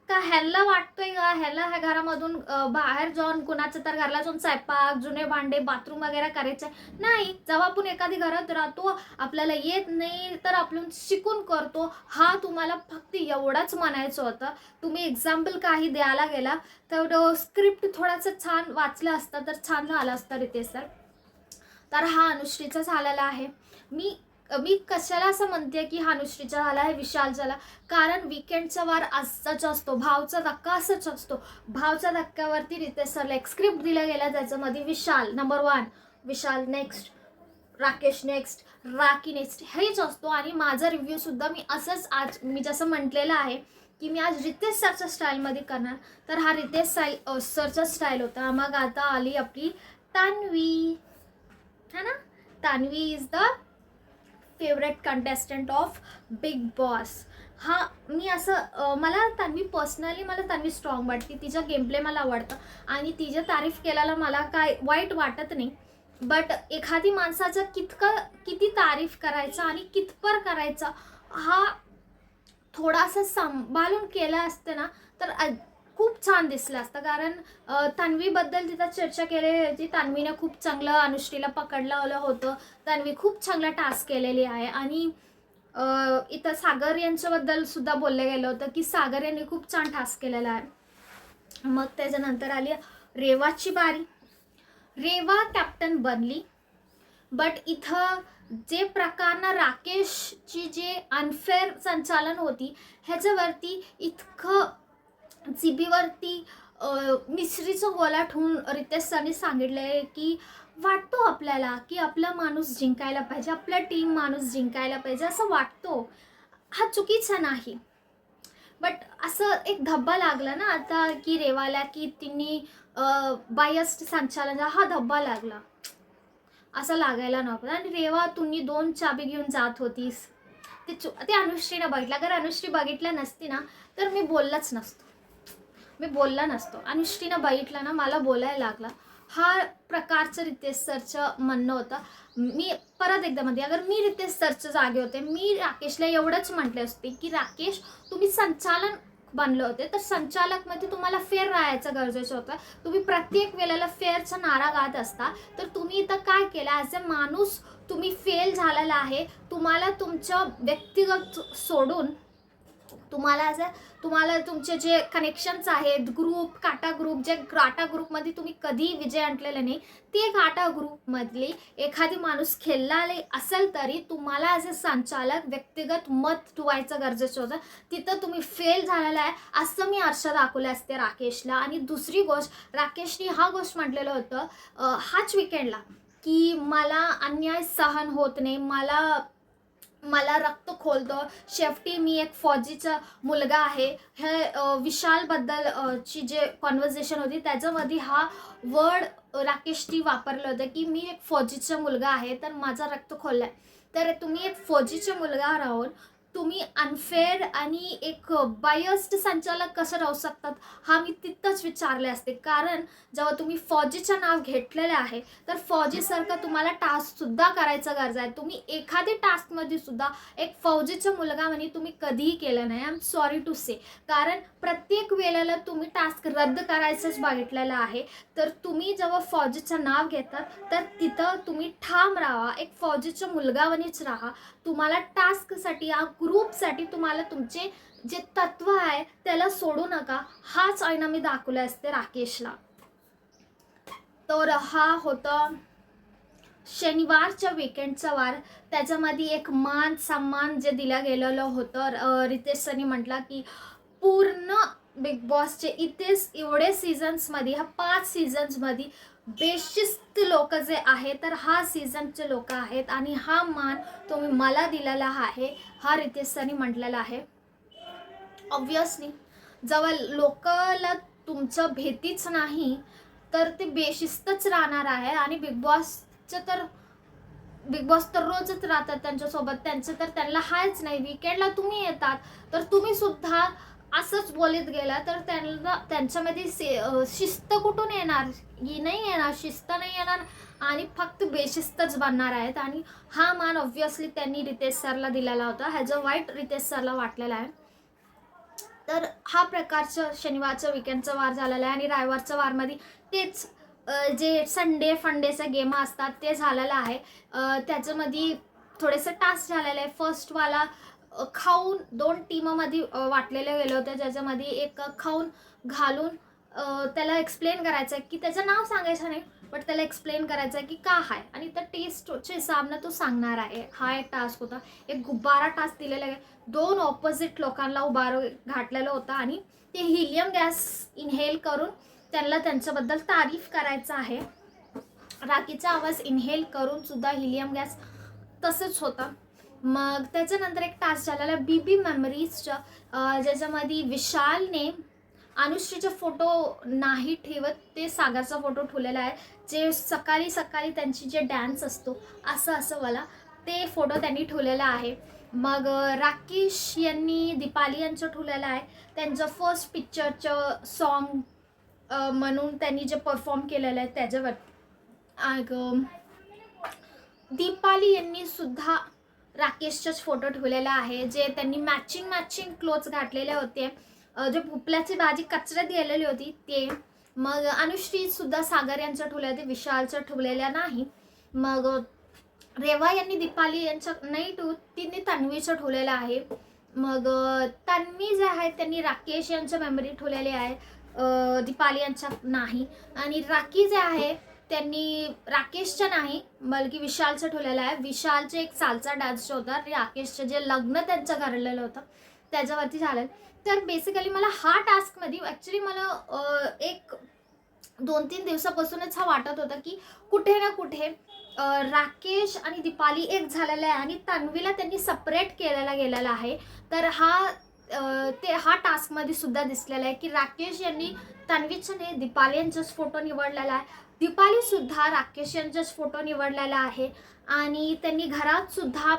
का ह्याला वाटतोय का ह्याला ह्या घरामधून बाहेर जाऊन कुणाचं तर घरला जाऊन स्वयंपाक, जुने भांडे, बाथरूम वगैरे करायचं नाही. जेव्हा आपण एखादी घरात राहतो, आपल्याला येत नाही तर आपण शिकून करतो. हा तुम्हाला फक्त एवढंच म्हणायचं होतं. तुम्ही एक्झाम्पल काही द्यायला गेला तर स्क्रिप्ट थोडंसं छान वाचलं असतं तर छान झालं असतं रितेश सर. तर हा अनुश्रीचा झालेला आहे. मी कशाला असं म्हणते की हा अनुश्रीचा झाला आहे, विशाल झाला, कारण विकेंडचा वार असाच असतो, भावचा धक्का असाच असतो. भावच्या धक्क्यावरती रितेश सरला एक स्क्रिप्ट दिला गेला, त्याच्यामध्ये Vishal number 1, Vishal next, Rakesh next, Rakhi next हेच असतो. आणि माझा रिव्ह्यू सुद्धा मी असंच आज मी जसं म्हटलेलं आहे की मी आज रितेश सरच्या स्टाईलमध्ये करणार. तर हा रितेश सरचा स्टाईल होता. मग आता आली आपली तान्वी, है ना. Tanvi is the favourite contestant of Bigg Boss. हा मी असं मला तान्वी पर्सनली मला तान्वी स्ट्रॉंग वाटते, तिचा गेमप्ले मला आवडतं आणि तिची तारीफ केल्याला मला काय वाईट वाटत नाही. बट एखादी माणसाचं किती तारीफ करायचं आणि कितपर करायचं हा थोडासा सांभाळून केला असतं ना तर खूप छान दिसलं असतं. कारण तान्वीबद्दल तिथं चर्चा केलेली होती. तान्वीने खूप चांगलं अनुश्रीला पकडलं होतं. तान्वी खूप चांगला टास्क केलेली आहे. आणि इथं सागर यांच्याबद्दल सुद्धा बोललं गेलं होतं की सागर यांनी खूप छान टास्क केलेला आहे. मग त्याच्यानंतर आली रेवाची बारी. रेवा कॅप्टन बनली, बट इथं जे प्रकारनं राकेशची जे अनफेअर संचालन होती ह्याच्यावरती इतकं जीबीवरती मिश्रीचं गोला ठेवून रितेश सरने सांगितलं आहे की वाटतो आपल्याला की आपला माणूस जिंकायला पाहिजे, आपला टीम माणूस जिंकायला पाहिजे असं वाटतो. हा चुकीचा नाही, बट असं एक धब्बा लागला ना आता की रेवाला की तिने बायस्ड संचालन हा धब्बा लागला, असं लागायला नको. आणि रेवा तुम्ही 2 चाबी घेऊन जात होतीस, ते अनुश्रीनं बघितलं. अगर अनुश्री बघितलं नसती ना तर मी बोलला नसतो. अनुश्रीनं बघितलं ना मला बोलायला लागला. हा प्रकारचं रितेश सरचं म्हणणं होतं. मी परत एकदा म्हणते, अगर मी रितेश सरच्या जागे होते, मी राकेशला एवढंच म्हटले असते की राकेश तुम्ही संचालन बनले होते तर संचालकमध्ये तुम्हाला फेअर राहायचं गरजेचं होतं. तुम्ही प्रत्येक वेळेला फेअरचा नारा गात असता, तर तुम्ही इथं काय केलं, ॲज अ माणूस तुम्ही फेल झालेला आहे. तुम्हाला तुमचं व्यक्तिगत सोडून तुम्हाला तुमचे जे कनेक्शन्स आहेत, ग्रुप काटा ग्रुप, जे काटा ग्रुपमध्ये तुम्ही कधी विजय आणलेला नाही, ते काटा ग्रुपमधली एखादी माणूस खेळला असेल तरी तुम्हाला ॲज अ संचालक व्यक्तिगत मत ठेवायचं गरजेचं होतं. तिथं तुम्ही फेल झालेला आहे असं मी आरशा दाखवले असते राकेशला. आणि दुसरी गोष्ट, राकेशने हा गोष्ट म्हटलेलं होतं हाच विकेंडला की मला अन्याय सहन होत नाही, मला रक्त खोलतं. शेवटी मी एक फौजीचा मुलगा आहे. हे विशालबद्दल ची जे कॉन्व्हर्सेशन होती त्याच्यामध्ये हा वर्ड राकेशनी वापरलं होतं की मी एक फौजीचा मुलगा आहे तर माझा रक्त खोलला आहे. तर तुम्ही एक फौजीचा मुलगा राहून तुम्ही अनफेअर आणि एक बायस्ड संचालक कसं राहू शकतात हा मी तिथंच विचारले असते. कारण जेव्हा तुम्ही फौजीचं नाव घेतलेलं आहे तर फौजीसारखं तुम्हाला टास्कसुद्धा करायचं गरज आहे. तुम्ही एखादी टास्कमध्ये सुद्धा एक फौजीचा मुलगा म्हणे तुम्ही कधीही केलं नाही. आय एम सॉरी टू से. कारण प्रत्येक वेळेला तुम्ही टास्क रद्द करायचंच बघितलेलं आहे. तर तुम्ही जेव्हा फौजीचं नाव घेतात तर तिथं तुम्ही ठाम राहा, एक फौजीचा मुलगा म्हणूनच राहा. तुम्हाला टास्कसाठी या ग्रुपसाठी तुम्हाला तुमचे जे तत्व आहे त्याला सोडू नका. हाच आईना मी दाखवले असते राकेशला. तर हा होता शनिवारच्या विकेंडचा वार. त्याच्यामध्ये एक मान सन्मान जे दिलं गेलेलं होतं. रितेश सरनी म्हटलं की पूर्ण बिग बॉसचे इथेच एवढे सीझन्समध्ये, ह्या 5 सीझन्समध्ये बेशिस्त लोक जे आहे तर हा सीझनचे लोक आहेत आणि हा मान तुम्ही मला दिलेला आहे, हा रितेश सरनी म्हटलेला आहे. ऑब्वियसली जेव्हा लोकाला तुमचं भीतीच नाही तर ते बेशिस्तच राहणार आहे. आणि बिग बॉस तर रोजच राहतात त्यांच्यासोबत, त्यांचं तर त्यांना हायच नाही. वीकेंडला तुम्ही येतात तर तुम्ही सुद्धा असंच बोलत गेला तर त्यांना त्यांच्यामध्ये शिस्त कुठून येणार? ही नाही येणार, शिस्त नाही येणार आणि फक्त बेशिस्तच बनणार आहेत. आणि हा मान ऑब्व्हियसली त्यांनी रितेश सरला दिलेला होता, ह्याचं वाईट रितेश सरला वाटलेला आहे. तर हा प्रकारचं शनिवारचं वीकेंडचा वार झालेला आहे. आणि रविवारच्या वारमध्ये तेच जे संडे फंडेचे गेम असतात ते झालेलं आहे. त्याच्यामध्ये थोडेसे टास्क झालेले आहे. फर्स्टवाला खाऊन 2 टीममध्ये वाटलेले गेले होते, ज्याच्यामध्ये एक खाऊन घालून त्याला एक्सप्लेन करायचं आहे की त्याचं नाव सांगायचं नाही, बट त्याला एक्सप्लेन करायचं आहे की का आहे आणि त्या टेस्टच्या हिसाबनं तो सांगणार आहे. हा एक टास्क होता. एक गुब्बारा टास्क दिलेला आहे. 2 ऑपोजिट लोकांना उभार घातलेलं होतं आणि ते हिलियम गॅस इनहेल करून त्यांना त्यांच्याबद्दल तारीफ करायचं आहे. राखीचा आवाज इनहेल करून सुद्धा हिलियम गॅस तसंच होतं. मग त्याच्यानंतर एक टास्क झालेला बीबी मेमरीजच्या, ज्याच्यामध्ये विशालने अनुश्रीचा फोटो नाही ठेवत, ते सागरचा फोटो ठेवलेला आहे. जे सकाळी सकाळी त्यांची जे डान्स असतो असं वाला ते फोटो त्यांनी ठेवलेला आहे. मग राकेश यांनी दीपाली यांचं ठेवलेलं आहे. त्यांचं फर्स्ट पिक्चरचं सॉन्ग म्हणून त्यांनी जे परफॉर्म केलेलं आहे त्याच्यावर. दीपाली यांनी सुद्धा राकेशचाच फोटो ठेवलेला आहे, जे त्यांनी मॅचिंग क्लोथ्स घातलेले होते. जे भुपल्याची भाजी कचऱ्यात गेलेली होती ते. मग अनुश्री सुद्धा सागर यांचं ठेवलं, ते विशालचं ठेवलेलं नाही. मग रेवा यांनी दीपाली यांचं नाही तिने तन्वीचं ठेवलेलं आहे. मग तन्वी जे आहे त्यांनी राकेश यांचं मेमरी ठेवलेली आहे, दीपाली यांच्या नाही. आणि राखी जे आहे त्यांनी राकेशचं नाही बल्कि विशालचं ठेवलेलं आहे. विशालचे एक सालचा डान्स होता, राकेशचं जे लग्न त्यांचं घडलेलं होतं त्याच्यावरती झालं. तर बेसिकली मला हा टास्कमध्ये ॲक्च्युली मला एक 2-3 दिवसापासूनच हा वाटत होता की कुठे ना कुठे राकेश आणि दीपाली एक झालेला आहे आणि तन्वीला त्यांनी सेपरेट केलेला गेलेला आहे. तर हा टास्कमध्ये सुद्धा दिसलेला आहे की राकेश यांनी तन्वीचं नाही दीपाली यांचाच फोटो निवडलेला आहे. दीपाली सुद्धा राकेश यांचाच फोटो निवडलेला आहे. आणि त्यांनी घरात सुद्धा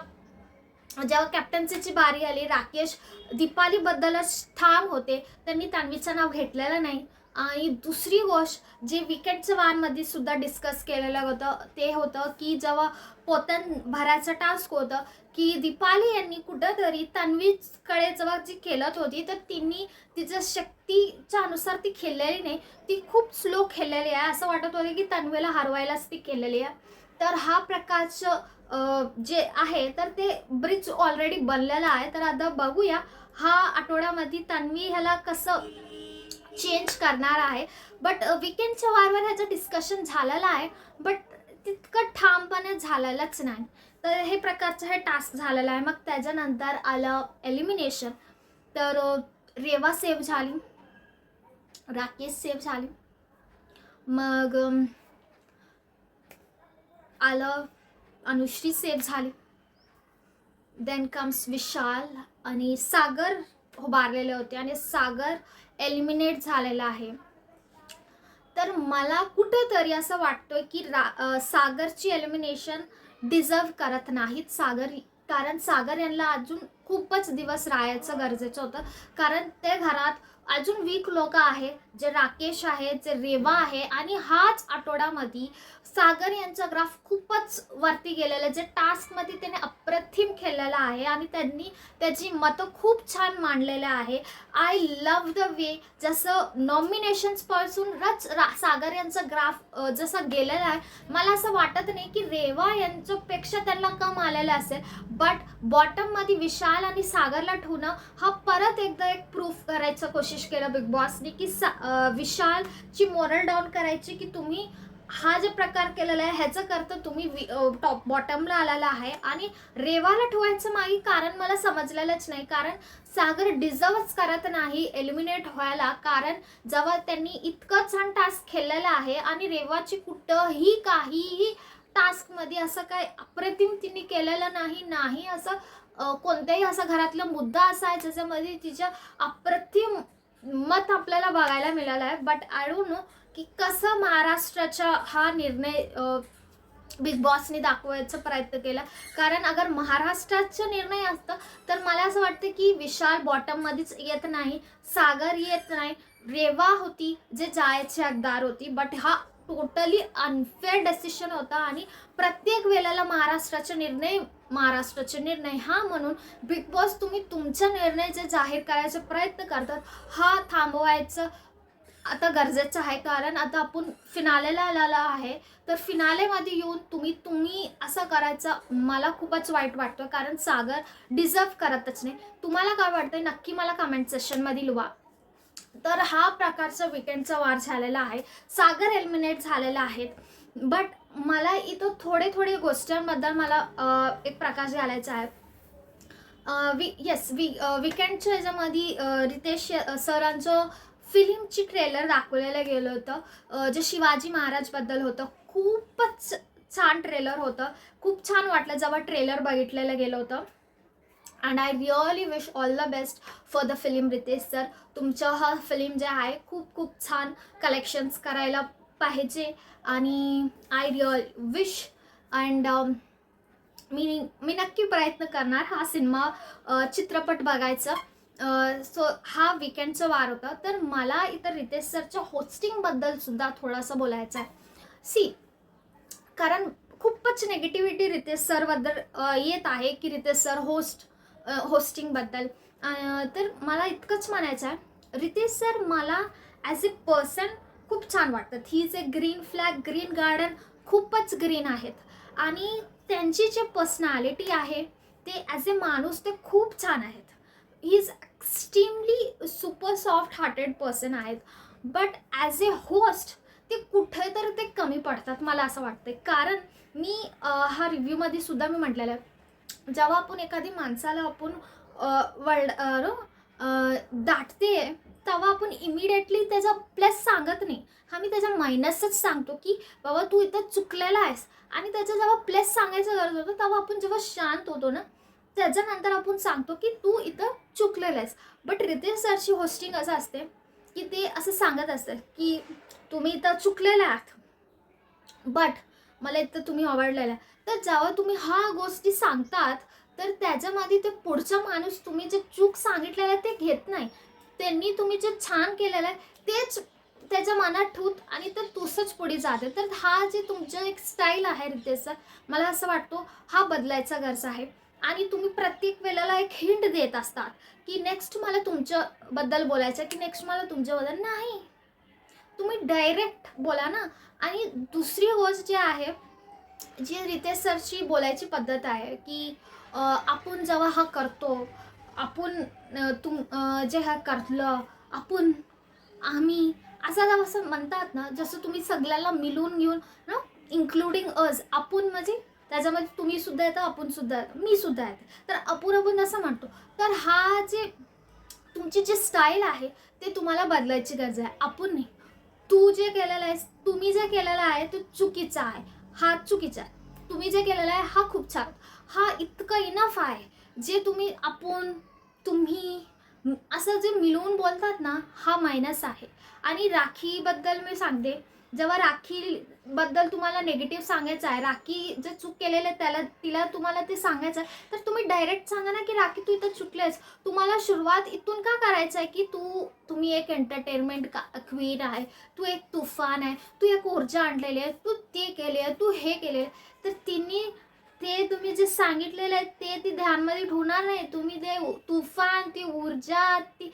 जेव्हा कॅप्टन्सीची बारी आली, राकेश दीपालीबद्दलच ठाम होते, त्यांनी तन्वीचं नाव घेतलेलं नाही. आणि दुसरी गोष्ट जे वीकेंडच्या वारमध्ये सुद्धा डिस्कस केलेलं होतं ते होतं की जेव्हा पोतन भरायचं टास्क होतं की दीपाली यांनी कुठंतरी तन्वीकडे जेव्हा जी खेळत होती तर तिने तिच्या शक्तीच्या अनुसार ती खेळलेली नाही, ती खूप स्लो खेळलेली आहे. असं वाटत होतं की तन्वीला हरवायलाच ती खेळलेली आहे. तर हा प्रकारचं जे आहे तर ते ब्रिज ऑलरेडी बनलेलं आहे. तर आता बघूया हा आठवड्यामध्ये तन्वी ह्याला कसं चेंज करणार आहे. बट वीकेंडच्या वारवर ह्याचं डिस्कशन झालेलं आहे, बट तितकं ठामपणे झालेलंच नाही. तर हे प्रकारचं हे टास्क झालेलं आहे. मग त्याच्यानंतर आलं एलिमिनेशन. तर रेवा सेव्ह झाली, राकेश सेव्ह झाली, मग आलं अनुश्री सेव्ह झाली, देन कम्स विशाल आणि सागर उभारलेले होते आणि सागर एलिमिनेट झालेला आहे. तर मला कुठेतरी असं वाटतंय की सागरची एलिमिनेशन डिझर्व करत नाहीत सागर, कारण सागर यांना अजून खूपच दिवस राहायचं गरजेचं होतं. कारण ते घरात अजून वीक लोक आहे, जे राकेश आहे, जे रेवा आहे. आणि हाच आठवड्यामध्ये सागर यांचा ग्राफ खूपच वरती गेलेला, जे टास्कमध्ये त्याने अप्रतिम खेळलेला आहे आणि त्यांनी त्याची मतं खूप छान मांडलेलं आहे. आय लव्ह द वे जसं नॉमिनेशन्सपासूनच सागर यांचा ग्राफ जसं गेलेला आहे. मला असं वाटत नाही की रेवा यांच्यापेक्षा त्यांना कम आलेलं असेल, बट बॉटममध्ये विशाल आणि सागरला ठेवणं हा परत एकदा एक प्रूफ करायचं कोशिश केलं बिग बॉसने की विशालची मोरल डाऊन करायची की तुम्ही हा जे प्रकार केलेला आहे ह्याचं करता तुम्ही टॉप बॉटमला आलेला आहे. आणि रेवाला ठेवायचं मागे कारण मला समजलेलंच नाही, कारण सागर डिझर्वच करत नाही एलिमिनेट व्हायला. कारण जेव्हा त्यांनी इतकं छान टास्क खेळलेला आहे आणि रेवाची कुठंही काहीही टास्कमध्ये असं काय अप्रतिम तिने केलेलं नाही असं कोणत्याही असा घरातला मुद्दा असा आहे ज्याच्यामध्ये तिच्या अप्रतिम मत आपल्याला बघायला मिळालं आहे. बट आय डोंट नो की कसं महाराष्ट्राचा हा निर्णय बिग बॉसने दाखवायचा प्रयत्न केला. कारण अगर महाराष्ट्राचा निर्णय असतं तर मला असं वाटतं की विशाल बॉटममध्येच येत नाही, सागर येत नाही, रेवा होती जे जायची हकदार होती. बट हा टोटली अनफेअर डिसिशन होता आणि प्रत्येक वेळेला महाराष्ट्राचे निर्णय हा म्हणून बिग बॉस तुम्ही तुमचा निर्णय जे जाहीर करायचा प्रयत्न करतात हा थांबवायचं आता गरजेचं आहे. कारण आता आपण फिनालेला आलेला आहे, तर फिनालेमध्ये येऊन तुम्ही असं करायचं मला खूपच वाईट वाटतं. कारण सागर डिझर्व करतच नाही. तुम्हाला काय वाटतंय नक्की मला कमेंट सेक्शनमध्ये लिहा. तर हा प्रकारचा विकेंडचा वार झालेला आहे, सागर एलिमिनेट झालेला आहे. बट मला इथं थोडे गोष्टींबद्दल मला एक प्रकाश घालायचा आहे. विकेंडच्या ह्याच्यामध्ये रितेश सरांचं फिल्मची ट्रेलर दाखवलेलं गेलं होतं जे शिवाजी महाराजबद्दल होतं. खूपच छान ट्रेलर होतं, खूप छान वाटलं जेव्हा ट्रेलर बघितलेलं गेलं होतं. And I really wish all the best for the film Ritesh sir. तुमचं हा फिल्म जे आहे खूप छान कलेक्शन्स करायला पाहिजे आणि आय विश अँड मी नक्की प्रयत्न करणार हा सिनेमा चित्रपट बघायचं. सो हा विकेंडचा वार होता. तर मला इतर रितेश सरच्या होस्टिंगबद्दल सुद्धा थोडंसं बोलायचं आहे. सी कारण खूपच निगेटिव्हिटी रितेश सरबद्दल येत आहे की रितेश सर होस्टिंगबद्दल. तर मला इतकंच म्हणायचं आहे रितेश सर मला ॲज ए पर्सन खूप छान वाटतात. He is a green flag, green garden खूपच ग्रीन आहेत. आणि त्यांची जी पर्सनॅलिटी आहे ते ॲज ए माणूस ते खूप छान आहेत. He is extremely super soft hearted person आहेत. बट ॲज ए होस्ट ते कुठेतरी ते कमी पडतात मला असं वाटतं. कारण मी हा रिव्ह्यूमध्ये सुद्धा मी म्हटलेलं आहे जेव्हा आपण एखादी माणसाला आपण दाटते तेव्हा आपण इमिडिएटली त्याचा प्लस सांगत नाही, आम्ही त्याचा मायनसच सांगतो की बाबा तू इथं चुकलेला आहेस. आणि त्याचा जेव्हा प्लस सांगायचं गरज होतं तेव्हा आपण जेव्हा शांत होतो ना त्याच्यानंतर आपण सांगतो की तू इथं चुकलेला आहेस. बट रितेश सरची होस्टिंग असं असते की ते असं सांगत असतात की तुम्ही इथं चुकलेला आहात बट मला इथं तुम्ही आवडलेला आहे. तर जेव्हा तुम्ही हा गोष्टी सांगतात तर त्याच्यामध्ये ते पुढचा माणूस तुम्ही जे चूक सांगितलेलं आहे ते घेत नाही. त्यांनी तुम्ही जे छान केलेलं आहे तेच त्याच्या मनात ठेवत आणि ते तसंच पुढे जाते. तर हा जे तुमचं एक स्टाईल आहे रितेश मला असं वाटतो हा बदलायचा गरज आहे. आणि तुम्ही प्रत्येक वेळेला एक हिंट देत असतात की नेक्स्ट मला तुमच्याबद्दल बोलायचं की नेक्स्ट मला तुमच्याबद्दल नाही. तुम्ही डायरेक्ट बोला ना. आणि दुसरी गोष्ट जी आहे जी रितेश सरची बोलायची पद्धत आहे की आपण जेव्हा हा करतो आपण जे हा करलं आपण आम्ही असं म्हणतात ना जसं तुम्ही सगळ्याला मिळून घेऊन ना इन्क्लुडिंग अज आपण म्हणजे त्याच्यामध्ये तुम्ही सुद्धा येतं आपण सुद्धा येतं मी सुद्धा येते. तर आपण असं म्हणतो. तर हा जे तुमची जी स्टाईल आहे ते तुम्हाला बदलायची गरज आहे. आपण नाही. तू जे केलेलं आहेस तुम्ही जे केलेलं आहे ते चुकीचं आहे, हा चुकीचा आहे. तुम्ही जे केलेलं आहे हा खूप छान, हा इतकं इनफ आहे. जे तुम्ही असं जे मिळून बोलतात ना हा मायनस आहे. आणि राखीबद्दल मी सांगते जेव्हा राखीबद्दल तुम्हाला निगेटिव्ह सांगायचं आहे, राखी जे चूक केलेलं आहे तिला तुम्हाला ते सांगायचं आहे तर तुम्ही डायरेक्ट सांगा ना की राखी तू इथं चुकलेस. तुम्हाला सुरुवात इथून का करायचं आहे की तुम्ही एक एंटरटेनमेंट क्वीन आहे, तू एक तुफान आहे, तू एक ऊर्जा आणलेली आहे, तू ते केले आहे, तू हे केले. तर ते तुम्ही जे सांगितलेलं आहे ते ध्यानमध्ये ठेवणार नाही. तुम्ही ते तुफान ती ऊर्जा ती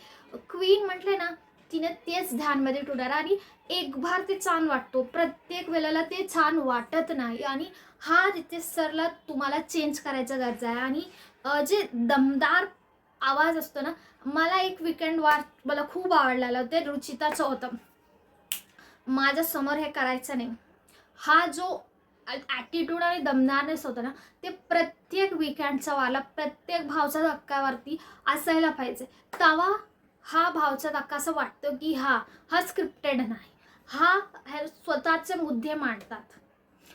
क्वीन म्हटले ना तिने तेच ध्यानमध्ये ठेवणार. आणि एक भार ते छान वाटतो, प्रत्येक वेळेला ते छान वाटत नाही. आणि हा रितेश सरला तुम्हाला चेंज करायचा गरज आहे. आणि जे दमदार आवाज असतो ना मला एक विकेंड वार मला खूप आवडलेलं ते रुचिताचं होतं. माझ्यासमोर हे करायचं नाही, हा जो ॲटिट्यूड आणि दमदारनेस होता ना, ते प्रत्येक वीकेंडचा वाला, प्रत्येक भावचा धक्क्यावरती असायला पाहिजे. तेव्हा हा भावचा धक्का असं वाटतं की हा स्क्रिप्टेड नाही, हा स्वतःचे मुद्दे मांडतात.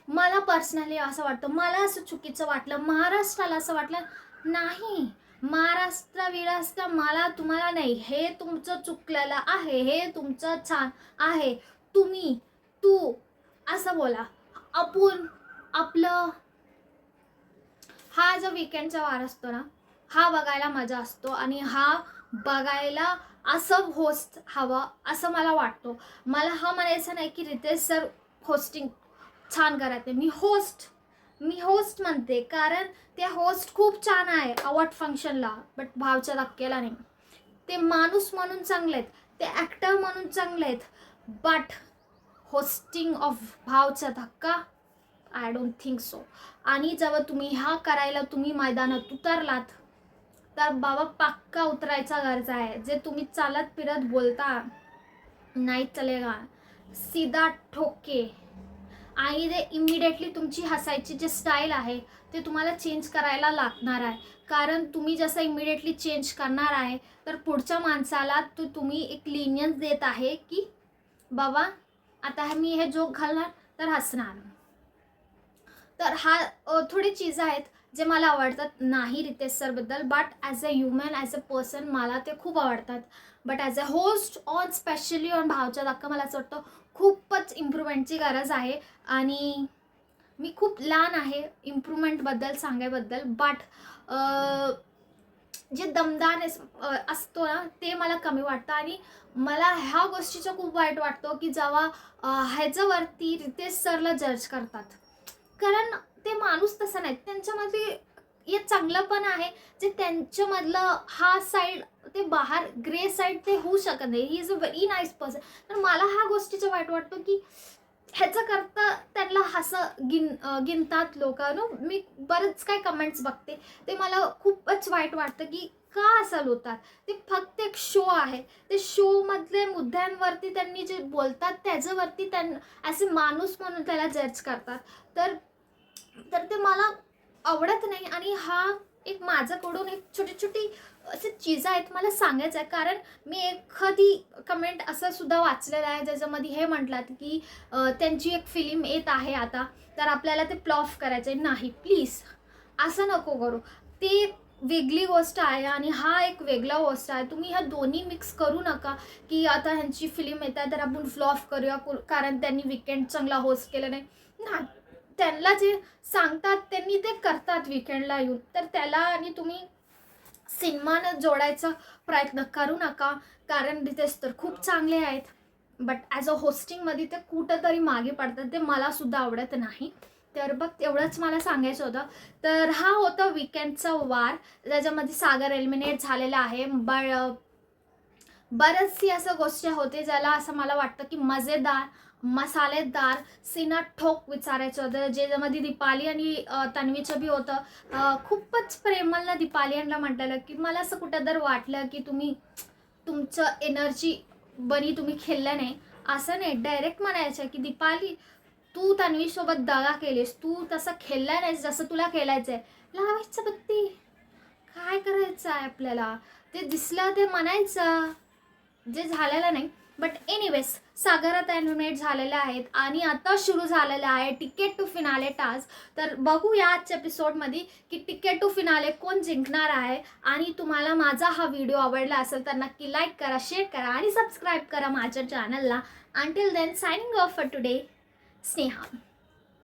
मला पर्सनली असं वाटतं, मला असं चुकीचं वाटलं, महाराष्ट्राला असं वाटलं नाही, महाराष्ट्र मला तुम्हाला नाही, हे तुमचं चुकलेलं आहे, हे तुमचं छान आहे, तुम्ही तू असं बोला. आपण आपलं हा जो वीकेंडचा वार असतो ना, हा बघायला मजा असतो आणि हा बघायला असं होस्ट हवं असं मला वाटतो. मला हा म्हणायचं नाही की रितेश सर होस्टिंग छान करते. मी होस्ट म्हणते कारण ते होस्ट खूप छान आहे अवॉर्ड फंक्शनला, बट भावच्या धक्क्याला नाही. ते माणूस म्हणून चांगले आहेत, ते ॲक्टर म्हणून चांगले आहेत, बट होस्टिंग ऑफ भावचा धक्का आय डोंट थिंक सो. आणि जेव्हा तुम्ही करायला तुम्ही मैदानात उतरलात तर बाबा पक्का उतरायचा गरज आहे. जे तुम्ही चालत फिरत बोलता नाही चलेगा, सीधा ठोके. आणि ते इमिडिएटली तुमची हसायची जे स्टाईल आहे ते तुम्हाला चेंज करायला लागणार आहे. कारण तुम्ही जसं इमिडिएटली चेंज करणार आहे तर पुढच्या माणसाला तुम्ही एक लिनियन्स देत आहे की बाबा आता मी हे जोक घालणार तर हसणार. तर थोडी चीज आहेत जे मला आवडतात नाही रितेश सरबद्दल, but as a human, as a person मला ते खूप आवडतात. But as a host on specially on भावचा धक्का मला असं वाटतं खूपच इम्प्रूव्हमेंटची गरज आहे. आणि मी खूप लहान आहे इम्प्रूव्हमेंटबद्दल सांगायबद्दल, बट जे दमदार असतो ना ते मला कमी वाटतं. आणि मला ह्या गोष्टीचं खूप वाईट वाटतं की जेव्हा ह्याच्यावरती रितेश सरला जज करतात. कारण ते माणूस तसा नाही, त्यांच्यामध्ये हे चांगलं पण आहे जे त्यांच्यामधलं हा साईड ते बाहेर ग्रे साईड ते होऊ शकत नाही. He is a very nice person. तर मला ह्या गोष्टीचं वाईट वाटतं की ह्याचं करता त्यांना असं गिनतात लोक. मी बरेच काय कमेंट्स बघते ते मला खूपच वाईट वाटतं की का असं होतात. ते फक्त एक शो आहे, ते शोमधले मुद्द्यांवरती त्यांनी जे बोलतात त्याच्यावरती असे माणूस म्हणून त्याला जज करतात. तर ते मला आवडत नाही. आणि हा एक माझ्याकडून एक छोटी छोटी अशी चीज आहेत मला सांगायचं आहे. कारण मी एखादी कमेंट असं सुद्धा वाचलेलं आहे ज्याच्यामध्ये हे म्हटलात की त्यांची एक फिल्म येत आहे आता तर आपल्याला ते प्लॉफ करायचं आहे. नाही प्लीज असं नको करू. ते वेगळी गोष्ट आहे आणि हा एक वेगळा गोष्ट आहे. तुम्ही ह्या दोन्ही मिक्स करू नका की आता ह्यांची फिल्म येत आहे तर आपण फ्लॉफ करूया कारण त्यांनी वीकेंड चांगला होस्ट केलं नाही. त्यांना जे सांगतात त्यांनी ते करतात वीकेंडला येऊन. तर त्याला आणि तुम्ही सिनेमानं जोडायचा प्रयत्न करू नका. कारण रितेश तर खूप चांगले आहेत, बट ॲज अ होस्टिंगमध्ये ते कुठंतरी मागे पडतात. ते मला सुद्धा आवडत नाही. तर बघ एवढंच मला सांगायचं होतं. तर हा होता वीकेंडचा वार ज्याच्यामध्ये सागर एलिमिनेट झालेला आहे. बऱ्याचशी असं गोष्टी होते ज्याला असं मला वाटतं की मजेदार मसालेदार सीना ठोक विचारायचं होतं. ज्याच्यामध्ये दीपाली आणि तन्वीचं बी होतं. खूपच प्रेमलनं दीपाली यांना म्हटलेलं की मला असं कुठं तर वाटलं की तुम्ही तुमचं एनर्जी तुम्ही खेळलं नाही. असं नाही, डायरेक्ट म्हणायचं की दीपाली तू तन्वीसोबत दगा केलीस, तू तसं खेळला नाहीस जसं तुला खेळायचं आहे. लावायचं बत्ती, काय करायचं आहे आपल्याला, ते दिसलं ते म्हणायचं, जे झालेलं नाही. बट एनिवेज सागरात एलिमिनेट झालेल्या आहेत आणि आता सुरू झालेलं आहे तिकीट टू फिनाले टास्क. तर बघूया आजच्या एपिसोडमध्ये की तिकीट टू फिनाले कोण जिंकणार आहे. आणि तुम्हाला माझा हा व्हिडिओ आवडला असेल तर नक्की लाईक करा, शेअर करा आणि सबस्क्राईब करा माझ्या चॅनलला. Until then signing off for today, Sneha.